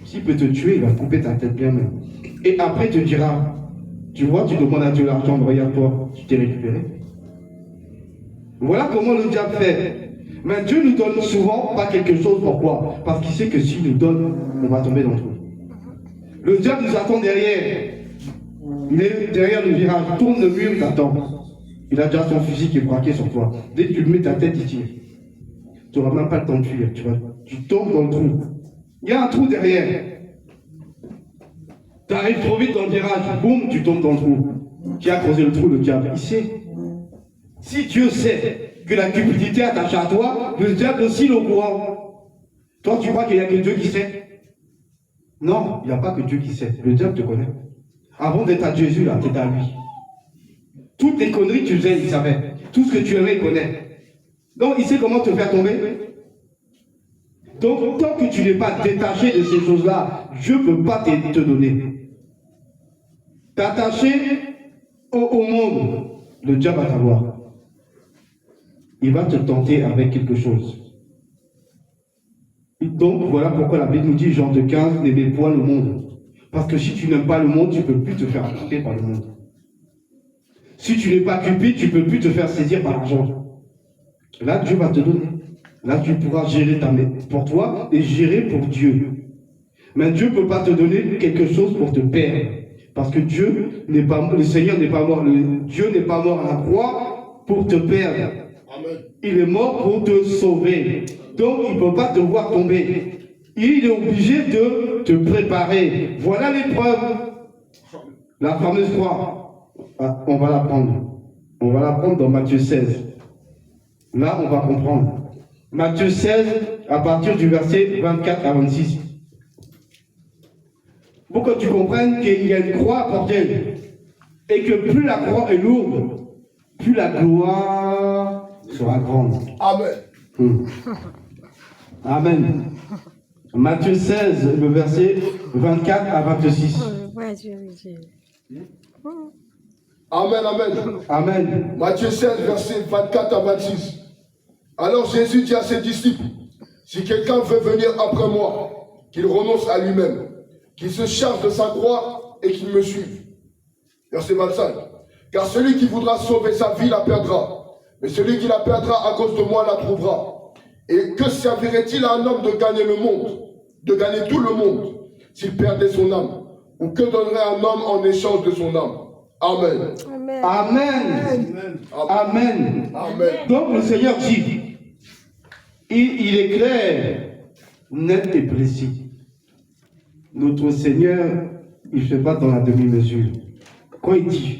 S'il peut te tuer, il va couper ta tête bien même. Et après, il te dira, tu vois, tu demandes à Dieu l'argent, regarde-toi, tu t'es récupéré. Voilà comment le diable fait. Mais Dieu nous donne souvent pas quelque chose. Pourquoi? Parce qu'il sait que s'il nous donne, on va tomber dans le trou. Le diable nous attend derrière. Il est derrière le virage. Tourne le mur, t'attend. Il a déjà son fusil qui est braqué sur toi. Dès que tu le mets ta tête, il tire. Tu n'auras même pas le temps de fuir. Tu tombes dans le trou. Il y a un trou derrière. Tu arrives trop vite dans le virage. Boum, tu tombes dans le trou. Qui a creusé le trou? Le diable. Il sait. Si Dieu sait que la cupidité est attachée à toi, le diable aussi est au courant. Toi, tu crois qu'il n'y a que Dieu qui sait? Non, il n'y a pas que Dieu qui sait. Le diable te connaît. Avant d'être à Jésus, là, tu étais à lui. Toutes les conneries que tu faisais, il savait. Tout ce que tu aimais, il connaît. Donc, il sait comment te faire tomber. Donc, tant que tu n'es pas détaché de ces choses-là, Dieu ne peut pas te donner. T'attacher au monde, le diable va t'avoir. Il va te tenter avec quelque chose. Donc, voilà pourquoi la Bible nous dit, Jean 15, n'aimez point le monde. Parce que si tu n'aimes pas le monde, tu ne peux plus te faire attraper par le monde. Si tu n'es pas cupide, tu ne peux plus te faire saisir par l'argent. Là, Dieu va te donner. Là, tu pourras gérer ta main pour toi et gérer pour Dieu. Mais Dieu ne peut pas te donner quelque chose pour te perdre. Parce que Dieu n'est pas, le Seigneur n'est pas mort. Dieu n'est pas mort à la croix pour te perdre. Amen. Il est mort pour te sauver. Donc, il ne peut pas te voir tomber. Il est obligé de te préparer. Voilà l'épreuve. La fameuse croix. Ah, on va la prendre. On va la prendre dans Matthieu 16. Là, on va comprendre. Matthieu 16, à partir du verset 24 à 26. Pour que tu comprennes qu'il y a une croix à porter. Et que plus la croix est lourde, plus la gloire sera grande. Amen. Amen. Matthieu 16, le verset 24 à 26. Amen, amen. Amen. Matthieu 16, verset 24 à 26. Alors Jésus dit à ses disciples, si quelqu'un veut venir après moi, qu'il renonce à lui-même, qu'il se charge de sa croix et qu'il me suive. Verset 25. Car celui qui voudra sauver sa vie la perdra, mais celui qui la perdra à cause de moi la trouvera. Et que servirait-il à un homme de gagner le monde, de gagner tout le monde, s'il perdait son âme? Ou que donnerait un homme en échange de son âme? Amen. Amen. Amen. Amen. Amen. Donc le Seigneur dit, il est clair, net et précis. Notre Seigneur, il ne fait pas dans la demi-mesure. Quand il dit.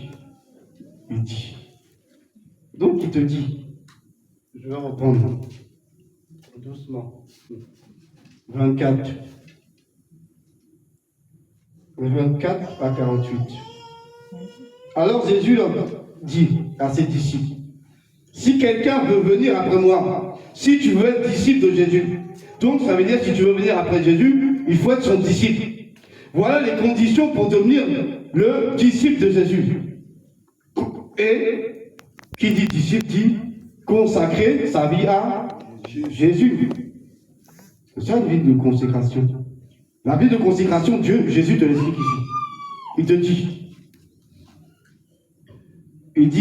Donc il te dit, je vais reprendre doucement. 24. 24 à 48. Alors Jésus leur dit à ses disciples, si quelqu'un veut venir après moi, si tu veux être disciple de Jésus, donc ça veut dire si tu veux venir après Jésus, il faut être son disciple. Voilà les conditions pour devenir le disciple de Jésus. Et qui dit disciple dit consacrer sa vie à Jésus. C'est ça une vie de consécration. La vie de consécration, Jésus te l'explique ici. Il te dit,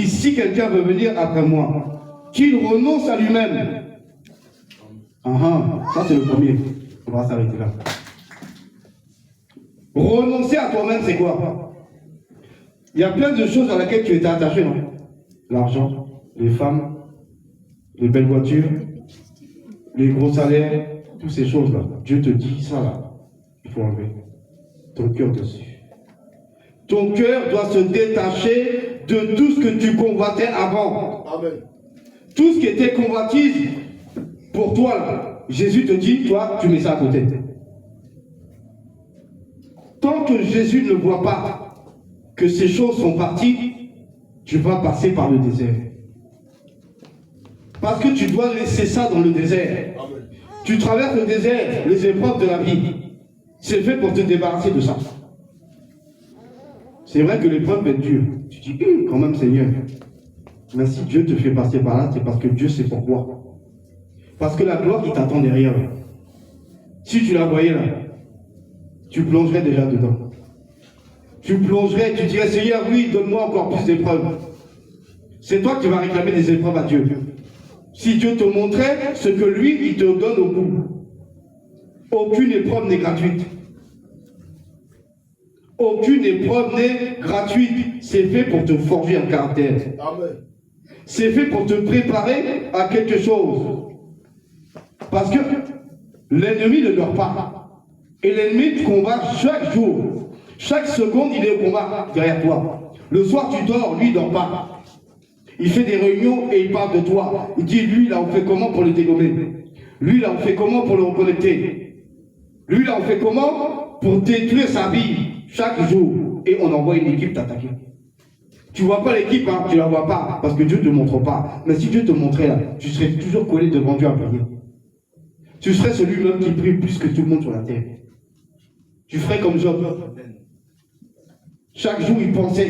si quelqu'un veut venir après moi, qu'il renonce à lui-même. Ça c'est le premier. On va s'arrêter là. Renoncer à toi-même, c'est quoi? Il y a plein de choses à laquelle tu étais attaché. Non? L'argent, les femmes, les belles voitures, les gros salaires, toutes ces choses-là. Dieu te dit, ça là, il faut enlever ton cœur dessus. Ton cœur doit se détacher de tout ce que tu convoitais avant. Amen. Tout ce qui était convoitise pour toi, là, Jésus te dit, toi, tu mets ça à côté. Tant que Jésus ne voit pas que ces choses sont parties, tu vas passer par le désert. Parce que tu dois laisser ça dans le désert. Amen. Tu traverses le désert, les épreuves de la vie. C'est fait pour te débarrasser de ça. C'est vrai que l'épreuve est dure. Tu dis, quand même Seigneur. Mais si Dieu te fait passer par là, c'est parce que Dieu sait pourquoi. Parce que la gloire qui t'attend derrière, si tu la voyais là, tu plongerais déjà dedans. Tu plongerais, tu dirais, Seigneur, oui, donne-moi encore plus d'épreuves. C'est toi qui vas réclamer des épreuves à Dieu. Si Dieu te montrait ce que lui, il te donne au bout. Aucune épreuve n'est gratuite. Aucune épreuve n'est gratuite. C'est fait pour te forger un caractère. Amen. C'est fait pour te préparer à quelque chose. Parce que l'ennemi ne dort pas. Et l'ennemi te combat chaque jour. Chaque seconde, il est au combat derrière toi. Le soir, tu dors, lui, il ne dort pas. Il fait des réunions et il parle de toi. Il dit, lui, là, on fait comment pour le dégommer? Lui, là, on fait comment pour le reconnecter? Lui, là, on fait comment pour détruire sa vie chaque jour? Et on envoie une équipe t'attaquer. Tu ne vois pas l'équipe, hein, tu ne la vois pas, parce que Dieu ne te montre pas. Mais si Dieu te montrait là, tu serais toujours collé devant Dieu à prier. Tu serais celui-même qui prie plus que tout le monde sur la terre. Tu ferais comme Job. Chaque jour, il pensait,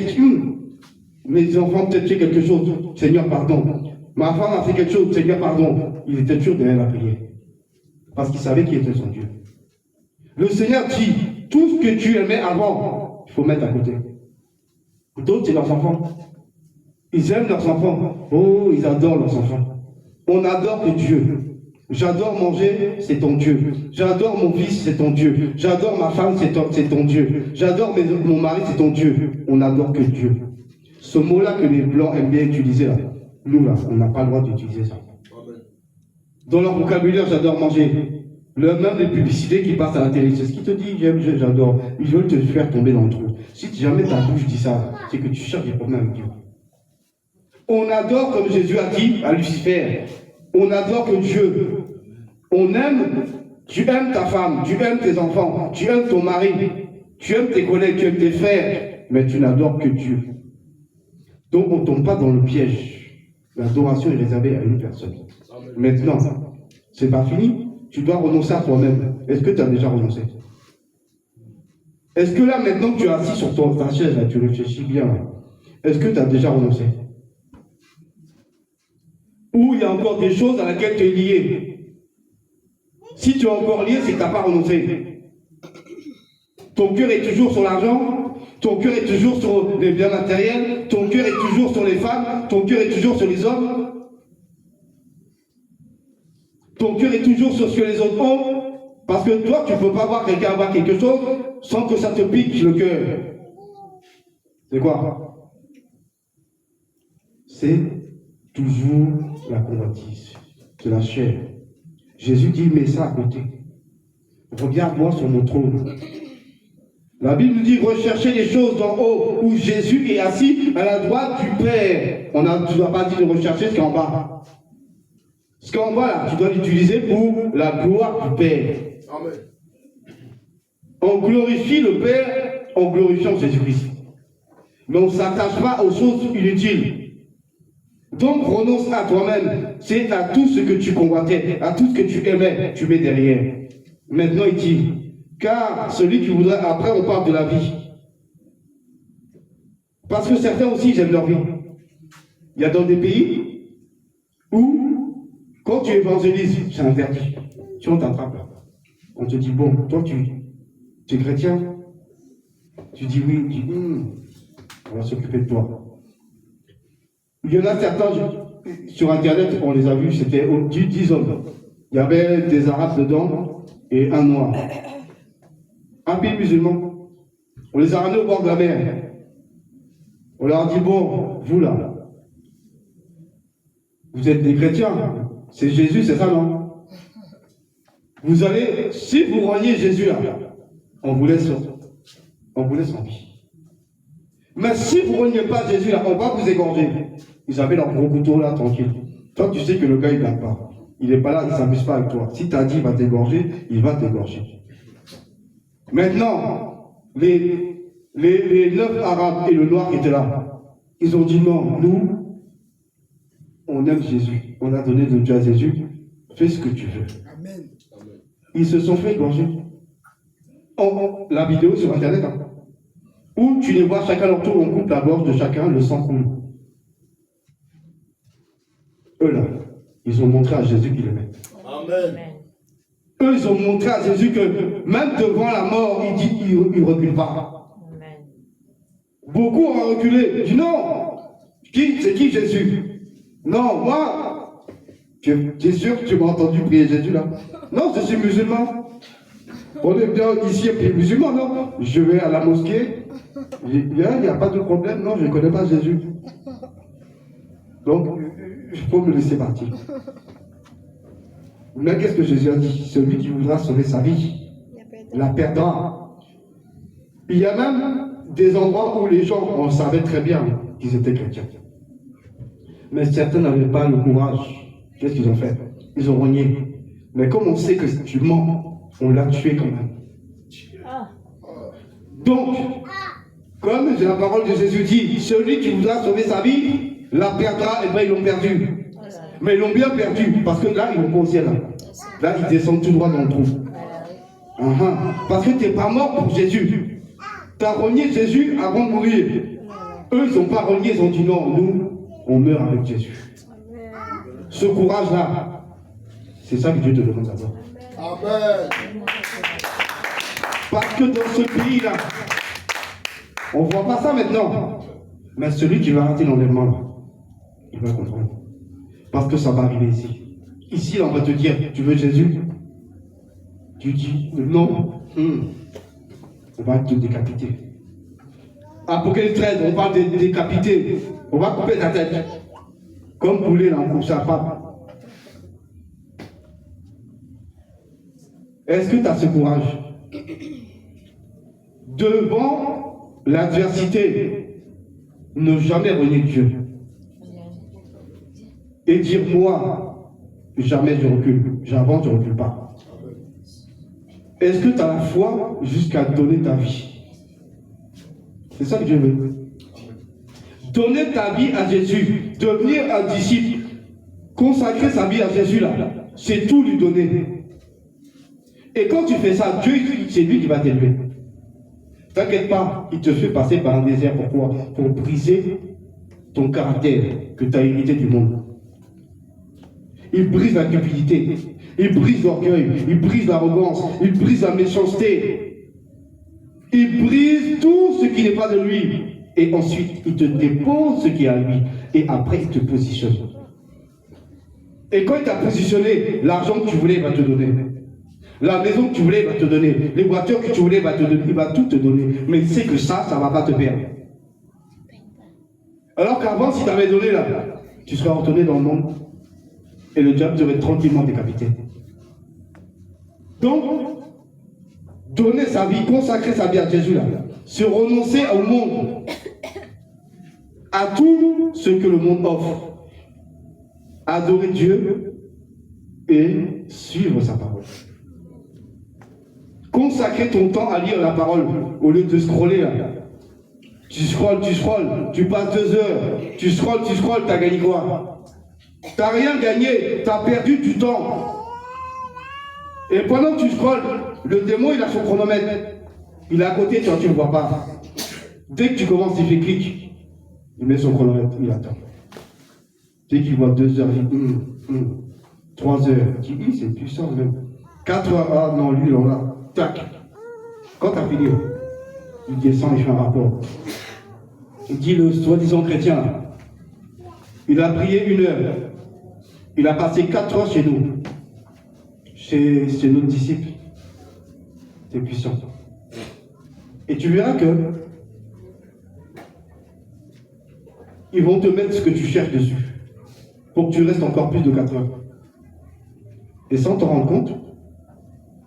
mes enfants ont peut-être fait quelque chose, Seigneur, pardon. Ma femme a fait quelque chose, Seigneur, pardon. Il était toujours derrière la prière. Parce qu'il savait qui était son Dieu. Le Seigneur dit, tout ce que tu aimais avant, il faut mettre à côté. D'autres, c'est leurs enfants. Ils aiment leurs enfants. Oh, ils adorent leurs enfants. On adore que Dieu. J'adore manger, c'est ton Dieu. J'adore mon fils, c'est ton Dieu. J'adore ma femme, c'est ton Dieu. J'adore mon mari, c'est ton Dieu. On n'adore que Dieu. Ce mot-là que les Blancs aiment bien utiliser, là, nous, là, on n'a pas le droit d'utiliser ça. Dans leur vocabulaire, j'adore manger. Même les publicités qui passent à la télé, c'est ce qui te dit, j'adore. Ils veulent te faire tomber dans le trou. Si jamais ta bouche dit ça, c'est que tu cherches des problèmes avec Dieu. On adore, comme Jésus a dit à Lucifer, on adore que Dieu. On aime, tu aimes ta femme, tu aimes tes enfants, tu aimes ton mari, tu aimes tes collègues, tu aimes tes frères, mais tu n'adores que Dieu. Donc on ne tombe pas dans le piège. L'adoration est réservée à une personne. Maintenant, c'est pas fini. Tu dois renoncer à toi-même. Est-ce que tu as déjà renoncé? Est-ce que là, maintenant que tu es assis sur ta chaise, là, tu réfléchis bien, là, est-ce que tu as déjà renoncé? Ou il y a encore des choses à laquelle tu es lié? Si tu es encore lié, c'est que tu n'as pas renoncé. Ton cœur est toujours sur l'argent, ton cœur est toujours sur les biens matériels, ton cœur est toujours sur les femmes, ton cœur est toujours sur les hommes. Ton cœur est toujours sur ce que les autres ont, parce que toi, tu ne peux pas voir quelqu'un avoir quelque chose sans que ça te pique le cœur. C'est quoi? C'est toujours la convoitise, c'est la chair. Jésus dit, mets ça à côté. Regarde-moi sur mon trône. La Bible nous dit, recherchez les choses d'en haut, où Jésus est assis à la droite du Père. Tu ne dois pas dire de rechercher ce qui est en bas. Ce qu'en bas, là, tu dois l'utiliser pour la gloire du Père. Amen. On glorifie le Père en glorifiant Jésus-Christ. Mais on ne s'attache pas aux choses inutiles. Donc, renonce à toi-même. C'est à tout ce que tu convoitais, à tout ce que tu aimais, tu mets derrière. Maintenant, il dit, car celui qui voudrait, après, on parle de la vie. Parce que certains aussi, ils aiment leur vie. Il y a dans des pays où, quand tu évangélises, c'est interdit. Si on t'attrape, on te dit, bon, toi tu es chrétien? Tu dis oui, tu dis, on va s'occuper de toi. Il y en a certains, sur Internet, on les a vus, c'était 10 hommes. Il y avait des Arabes dedans et un Noir. Un pays musulman. On les a ramenés au bord de la mer. On leur a dit, bon, vous là, vous êtes des chrétiens. C'est Jésus, c'est ça, non? Vous allez, si vous reniez Jésus là, on vous laisse en vie. Mais si vous ne reniez pas Jésus là, on va vous égorger. Ils avaient leur gros couteau là, tranquille. Toi, tu sais que le gars, il n'a pas. Il n'est pas là, il ne s'amuse pas avec toi. Si tu as dit, il va t'égorger, il va t'égorger. Maintenant, les 9 Arabes et le Noir qui étaient là, ils ont dit non, nous, on aime Jésus. On a donné de Dieu à Jésus. Fais ce que tu veux. Amen. Ils se sont fait égorger. La vidéo sur Internet, hein, où tu les vois chacun leur tour, on coupe la gorge de chacun, le sang coule. Eux là, ils ont montré à Jésus qu'ils l'aimaient. Amen. Eux, ils ont montré à Jésus que même devant la mort, il ne recule pas. Amen. Beaucoup ont reculé. Ils disent non. C'est qui Jésus? Non, moi, tu es sûr que tu m'as entendu prier Jésus là? Non, je suis musulman. On est bien ici et puis musulman, non? Je vais à la mosquée. Il n'y a pas de problème, non, je ne connais pas Jésus. Donc, il faut me laisser partir. Mais qu'est-ce que Jésus a dit? Celui qui voudra sauver sa vie, la perdra. Il y a même des endroits où les gens, on savait très bien qu'ils étaient chrétiens. Mais certains n'avaient pas le courage. Qu'est-ce qu'ils ont fait? Ils ont renié. Mais comme on sait que tu mens, on l'a tué quand même. Ah. Donc, comme la parole de Jésus dit, celui qui voudra sauver sa vie, la perdra, et bien ils l'ont perdu. Mais ils l'ont bien perdu, parce que là, ils vont pas au ciel. Là, ils descendent tout droit dans le trou. Parce que tu n'es pas mort pour Jésus. Tu as renié Jésus avant de mourir. Eux, ils n'ont pas renié, ils ont dit non, nous, on meurt avec Jésus. Ce courage-là, c'est ça que Dieu te demande d'abord. Amen. Parce que dans ce pays-là, on ne voit pas ça maintenant. Mais celui qui va rater l'enlèvement, là, il va comprendre. Parce que ça va arriver ici. Ici, là, on va te dire, tu veux Jésus? Tu dis non. On va te décapiter. Apocalypse 13, on parle de décapiter. On va couper ta tête. Comme poulet, là, on coupe sa femme. Est-ce que tu as ce courage? Devant l'adversité, ne jamais renier Dieu. Et dire, moi, jamais je recule. J'avance, je ne recule pas. Est-ce que tu as la foi jusqu'à donner ta vie? C'est ça que Dieu veut. Donner ta vie à Jésus, devenir un disciple, consacrer sa vie à Jésus là, c'est tout lui donner. Et quand tu fais ça, Dieu, c'est lui qui va t'élever. T'inquiète pas, il te fait passer par un désert. Pourquoi? Pour briser ton caractère que tu as hérité du monde. Il brise la cupidité, il brise l'orgueil, il brise l'arrogance, il brise la méchanceté. Il brise tout ce qui n'est pas de lui. Et ensuite, il te dépose ce qui est à lui. Et après, il te positionne. Et quand il t'a positionné, l'argent que tu voulais, il va te donner. La maison que tu voulais, il va te donner. Les voitures que tu voulais, il va te donner. Il va tout te donner. Mais il sait que ça ne va pas te perdre. Alors qu'avant, si tu avais donné là, tu serais retourné dans le monde. Et le diable serait tranquillement décapité. Donc, donner sa vie, consacrer sa vie à Jésus là, se renoncer au monde, à tout ce que le monde offre, adorer Dieu et suivre sa parole. Consacrer ton temps à lire la parole au lieu de scroller là. Tu scrolles, tu passes 2 heures, tu scrolles, t'as gagné quoi? T'as rien gagné, t'as perdu du temps. Et pendant que tu scrolles, le démon il a son chronomètre. Il est à côté, tu ne le vois pas. Dès que tu commences, il fait clic. Il met son chronomètre, il attend. Dès qu'il voit 2 heures, il dit 3 heures. Il dit, c'est puissant même. 4 heures, ah non, lui, là, tac. Quand tu as fini, il descend, il fait un rapport. Il dit, le soi-disant chrétien, il a prié 1 heure. Il a passé 4 heures chez nous. Chez notre disciple. C'est puissant. Et tu verras que ils vont te mettre ce que tu cherches dessus pour que tu restes encore plus de 4 heures. Et sans t'en rendre compte,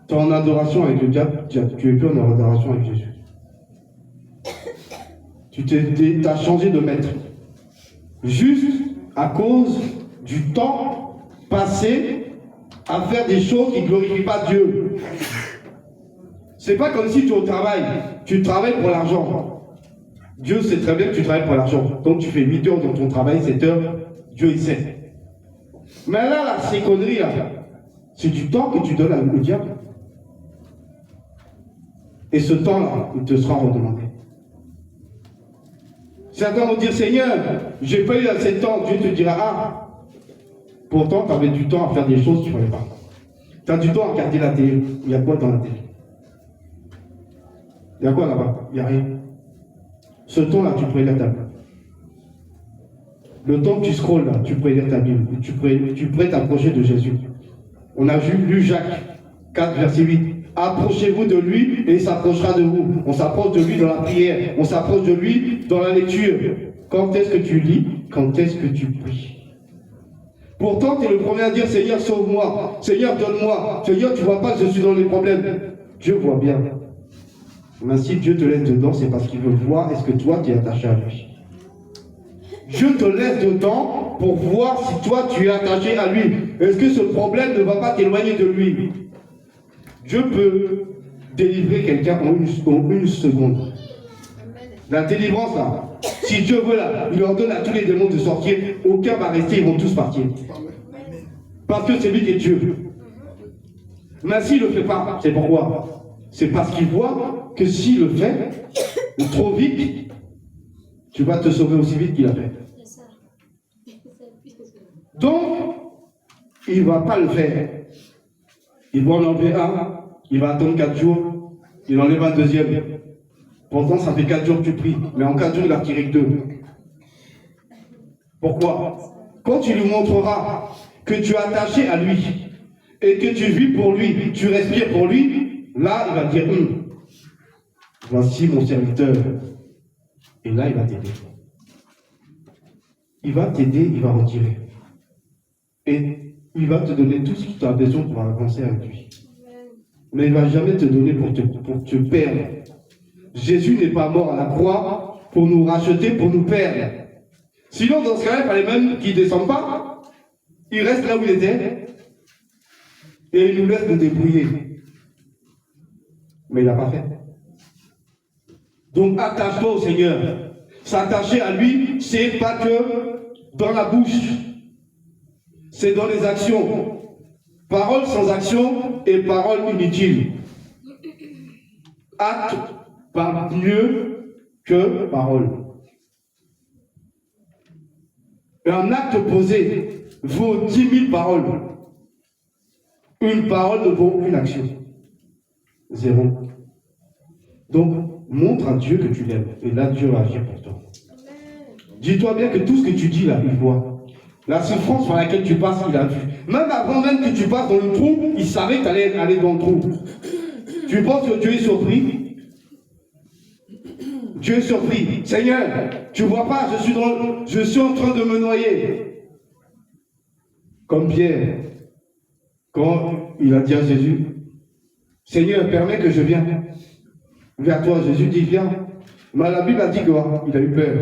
tu es en adoration avec le diable, tu es plus en adoration avec Jésus. Tu as changé de maître. Juste à cause du temps passé à faire des choses qui ne glorifient pas Dieu. C'est pas comme si tu es au travail, tu travailles pour l'argent. Dieu sait très bien que tu travailles pour l'argent. Donc tu fais 8 heures dans ton travail, 7 heures, Dieu il sait. Mais là, ces conneries là, c'est du temps que tu donnes au diable. Et ce temps-là, il te sera redemandé. Certains vont dire, Seigneur, j'ai pas eu assez de temps. Dieu te dira, ah, pourtant tu avais du temps à faire des choses que tu ne fallait pas. Tu as du temps à regarder la télé. Il y a quoi dans la télé? Il y a quoi là-bas? Il n'y a rien. Ce temps-là, tu pourrais lire ta Bible. Le temps que tu scrolles là, tu pourrais lire ta Bible. Tu pourrais t'approcher de Jésus. On a lu Jacques 4, verset 8. Approchez-vous de lui et il s'approchera de vous. On s'approche de lui dans la prière. On s'approche de lui dans la lecture. Quand est-ce que tu lis? Quand est-ce que tu pries? Pourtant, tu es le premier à dire, Seigneur, sauve-moi. Seigneur, donne-moi. Seigneur, tu ne vois pas que je suis dans les problèmes. Dieu voit bien. Mais si Dieu te laisse dedans, c'est parce qu'il veut voir est-ce que toi, tu es attaché à lui. Dieu te laisse du temps pour voir si toi tu es attaché à lui. Est-ce que ce problème ne va pas t'éloigner de lui? Dieu peut délivrer quelqu'un en une seconde. La délivrance là, si Dieu veut là, il ordonne à tous les démons de sortir, aucun va rester, ils vont tous partir. Parce que c'est lui qui est Dieu. Mais s'il ne le fait pas, c'est pourquoi? C'est parce qu'il voit que s'il le fait trop vite, tu vas te sauver aussi vite qu'il a fait. Donc, il ne va pas le faire. Il va en enlever un, il va attendre 4 jours, il enlève un deuxième. Pourtant, ça fait 4 jours que tu pries, mais en 4 jours, il a retiré que 2. Pourquoi? Quand tu lui montreras que tu es attaché à lui et que tu vis pour lui, tu respires pour lui, là, il va dire voici mon serviteur. Et là, il va t'aider. Il va t'aider, il va retirer. Et il va te donner tout ce que tu as besoin pour avancer avec lui. Mais il ne va jamais te donner pour te perdre. Jésus n'est pas mort à la croix pour nous racheter, pour nous perdre. Sinon, dans ce cas-là, il fallait même qu'il ne descende pas. Il reste là où il était. Et il nous laisse nous débrouiller. Mais il n'a pas fait. Donc, attache-toi au Seigneur. S'attacher à lui, c'est pas que dans la bouche. C'est dans les actions. Parole sans action et parole inutile. Acte parle mieux que parole. Et un acte posé vaut 10 000 paroles. Une parole ne vaut aucune action. 0. Donc, montre à Dieu que tu l'aimes. Et là, Dieu va agir pour toi. Dis-toi bien que tout ce que tu dis là, il voit. La souffrance par laquelle tu passes, il a vu. Même avant même que tu passes dans le trou, il savait que tu allais aller dans le trou. Tu penses que Dieu est surpris? Dieu est surpris. Seigneur, tu vois pas, je suis en train de me noyer. Comme Pierre, quand il a dit à Jésus, Seigneur, permets que je vienne vers toi. Jésus dit, viens. Mais la Bible a dit quoi? Il a eu peur.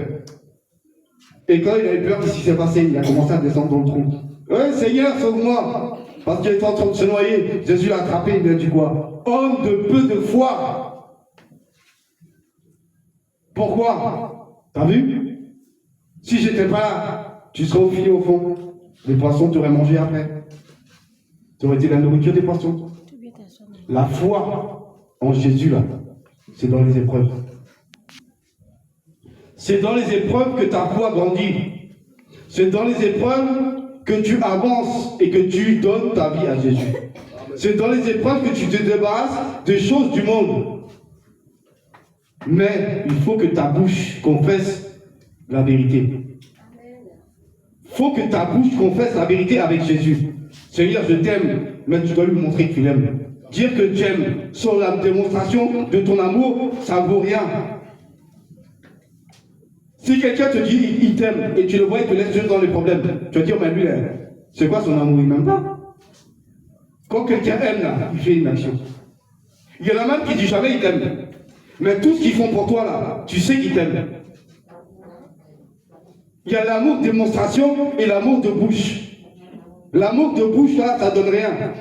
Et quand il a eu peur, qu'est-ce qui s'est passé? Il a commencé à descendre dans le trou. Oui, Seigneur, sauve-moi. Parce qu'il était en train de se noyer. Jésus l'a attrapé, il a dit quoi? Homme de peu de foi. Pourquoi? T'as vu? Si j'étais pas là, tu serais au filet au fond. Les poissons t'auraient mangé après. Tu aurais été la nourriture des poissons. La foi en Jésus, là, c'est dans les épreuves. C'est dans les épreuves que ta foi grandit. C'est dans les épreuves que tu avances et que tu donnes ta vie à Jésus. C'est dans les épreuves que tu te débarrasses des choses du monde. Mais il faut que ta bouche confesse la vérité. Il faut que ta bouche confesse la vérité avec Jésus. Seigneur, je t'aime, mais tu dois lui montrer que tu l'aimes. Dire que tu aimes sans la démonstration de ton amour, ça ne vaut rien. Si quelqu'un te dit il t'aime et tu le vois, il te laisse juste dans les problèmes, tu vas dire, mais lui, c'est quoi son amour? Il m'aime pas. Quand quelqu'un aime, là, il fait une action. Il y en a même qui disent jamais il t'aime. Mais tout ce qu'ils font pour toi, là, tu sais qu'ils t'aiment. Il y a l'amour de démonstration et l'amour de bouche. L'amour de bouche, là, ça donne rien.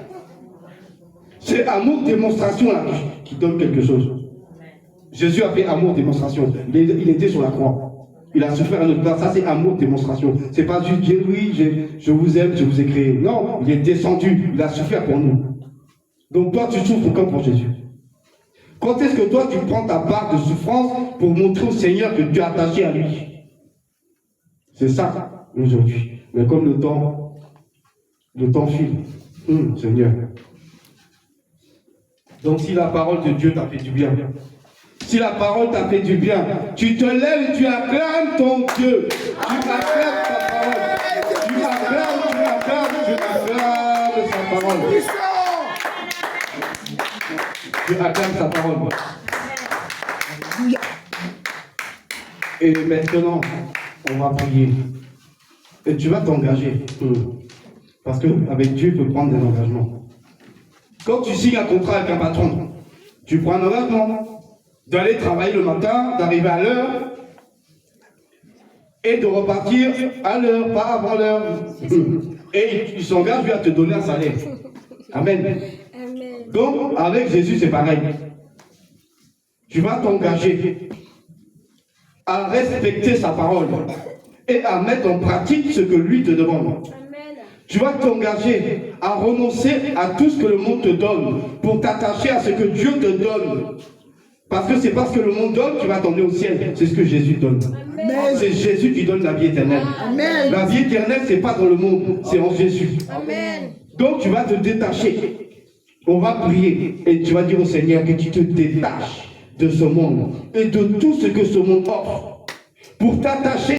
C'est amour démonstration, là, qui donne quelque chose. Jésus a fait amour démonstration. Il était sur la croix. Il a souffert à notre place. Ça, c'est amour démonstration. C'est pas juste dire oui, je vous aime, je vous ai créé. Non, il est descendu. Il a souffert pour nous. Donc toi, tu souffres comme pour Jésus. Quand est-ce que toi, tu prends ta part de souffrance pour montrer au Seigneur que tu es attaché à lui? C'est ça, aujourd'hui. Mais comme le temps file. Seigneur. Donc si la parole de Dieu t'a fait du bien, si la parole t'a fait du bien, tu te lèves et tu acclames ton Dieu. Tu acclames sa parole. Tu acclames sa parole. Tu acclames sa parole. Et maintenant, on va prier. Et tu vas t'engager. Parce qu'avec Dieu, il faut prendre des engagements. Quand tu signes un contrat avec un patron, tu prends un engagement d'aller travailler le matin, d'arriver à l'heure. et de repartir à l'heure, pas avant l'heure. Et il s'engage lui à te donner un salaire. Amen. Amen. Donc, avec Jésus, c'est pareil. Tu vas t'engager à respecter sa parole et à mettre en pratique ce que lui te demande. Amen. Tu vas t'engager à renoncer à tout ce que le monde te donne pour t'attacher à ce que Dieu te donne. Parce que c'est parce que le monde donne qui va t'emmener au ciel. C'est ce que Jésus donne. Amen. C'est Jésus qui donne la vie éternelle. Amen. La vie éternelle, c'est pas dans le monde, c'est en Jésus. Amen. Donc tu vas te détacher. On va prier et tu vas dire au Seigneur que tu te détaches de ce monde et de tout ce que ce monde offre pour t'attacher